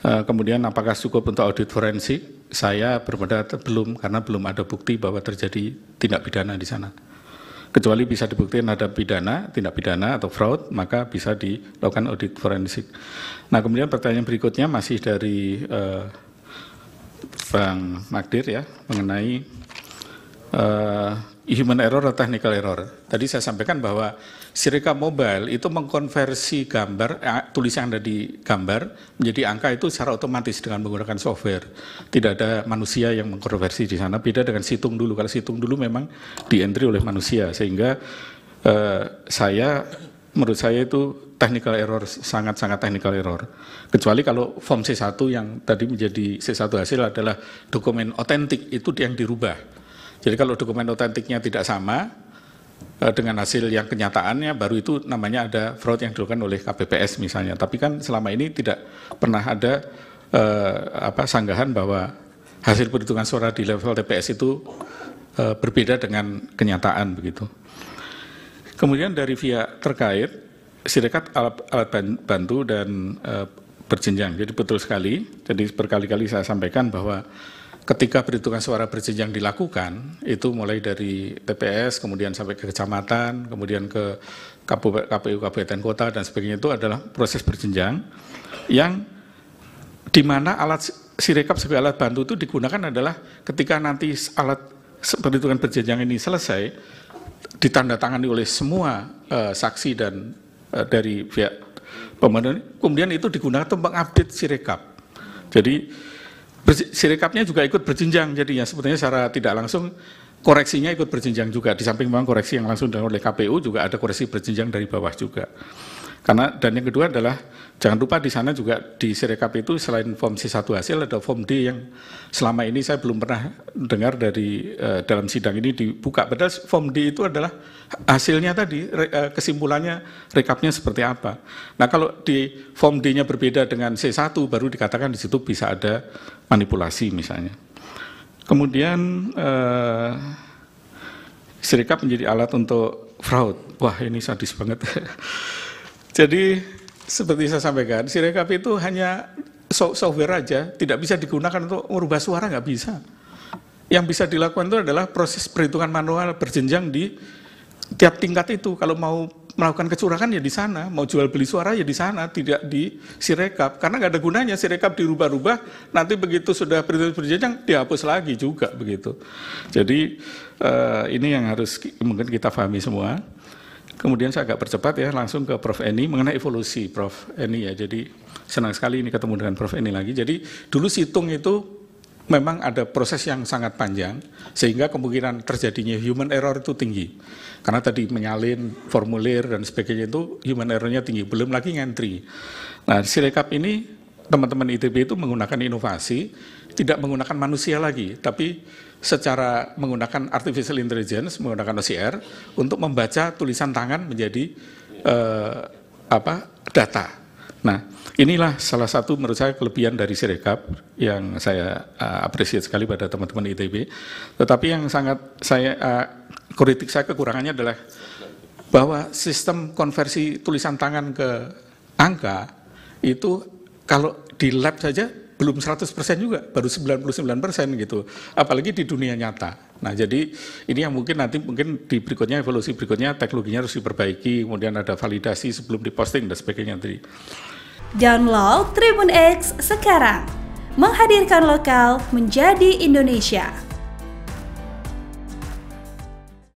Kemudian apakah cukup untuk audit forensik? Saya berpendapat belum, karena belum ada bukti bahwa terjadi tindak pidana di sana. Kecuali bisa dibuktikan ada pidana, tindak pidana atau fraud, maka bisa dilakukan audit forensik. Nah, kemudian pertanyaan berikutnya masih dari Bang Magdir ya, mengenai human error atau technical error. Tadi saya sampaikan bahwa Sirekap mobile itu mengkonversi gambar, tulisan yang ada di gambar menjadi angka itu secara otomatis dengan menggunakan software. Tidak ada manusia yang mengkonversi di sana, beda dengan situng dulu. Kalau situng dulu memang di-entry oleh manusia, sehingga menurut saya itu technical error, sangat-sangat technical error. Kecuali kalau form C1 yang tadi menjadi C1 hasil adalah dokumen otentik, itu yang dirubah. Jadi kalau dokumen otentiknya tidak sama dengan hasil yang kenyataannya, baru itu namanya ada fraud yang dilakukan oleh KPPS misalnya. Tapi kan selama ini tidak pernah ada sanggahan bahwa hasil perhitungan suara di level TPS itu berbeda dengan kenyataan begitu. Kemudian dari pihak terkait, Sirekap alat bantu dan berjenjang. Jadi betul sekali. Jadi berkali-kali saya sampaikan bahwa ketika perhitungan suara berjenjang dilakukan, itu mulai dari TPS, kemudian sampai ke kecamatan, kemudian ke KPU kabupaten kota dan sebagainya, itu adalah proses berjenjang yang di mana alat Sirekap sebagai alat bantu itu digunakan adalah ketika nanti alat perhitungan berjenjang ini selesai, ditandatangani oleh semua saksi dan dari pihak pemohon, kemudian itu digunakan untuk mengupdate Sirekap. Jadi Sirekapnya juga ikut berjenjang, jadinya sebetulnya secara tidak langsung koreksinya ikut berjenjang juga. Di samping memang koreksi yang langsung dilakukan oleh KPU, juga ada koreksi berjenjang dari bawah juga. Karena, dan yang kedua adalah jangan lupa di sana juga di Sirekap itu selain form C1 hasil ada form D yang selama ini saya belum pernah dengar dari dalam sidang ini dibuka. Padahal form D itu adalah hasilnya tadi, kesimpulannya rekapnya seperti apa. Nah, kalau di form D-nya berbeda dengan C1 baru dikatakan di situ bisa ada manipulasi misalnya. Kemudian Sirekap menjadi alat untuk fraud. Wah, ini sadis banget. Jadi seperti saya sampaikan, Sirekap itu hanya software aja, tidak bisa digunakan untuk merubah suara, nggak bisa. Yang bisa dilakukan itu adalah proses perhitungan manual berjenjang di tiap tingkat itu. Kalau mau melakukan kecurangan ya di sana, mau jual beli suara ya di sana, tidak di Sirekap. Karena nggak ada gunanya Sirekap dirubah-rubah, nanti begitu sudah perhitungan berjenjang dihapus lagi juga begitu. Jadi ini yang harus mungkin kita pahami semua. Kemudian saya agak percepat ya, langsung ke Prof. Eni mengenai evolusi Prof. Eni ya. Jadi senang sekali ini ketemu dengan Prof. Eni lagi. Jadi dulu situng itu memang ada proses yang sangat panjang, sehingga kemungkinan terjadinya human error itu tinggi. Karena tadi menyalin formulir dan sebagainya itu human errornya tinggi, belum lagi ngentri. Nah, Sirekap ini teman-teman ITB itu menggunakan inovasi, tidak menggunakan manusia lagi, tapi secara menggunakan artificial intelligence, menggunakan OCR untuk membaca tulisan tangan menjadi data. Nah, inilah salah satu menurut saya kelebihan dari Sirekap yang saya apresiasi sekali pada teman-teman ITB. Tetapi yang sangat saya kritik saya kekurangannya adalah bahwa sistem konversi tulisan tangan ke angka itu kalau di lab saja belum 100% juga, baru 99% gitu. Apalagi di dunia nyata. Nah, jadi ini yang mungkin nanti mungkin di berikutnya, evolusi berikutnya teknologinya harus diperbaiki, kemudian ada validasi sebelum diposting dan sebagainya tadi. Download Tribun X sekarang. Menghadirkan lokal menjadi Indonesia.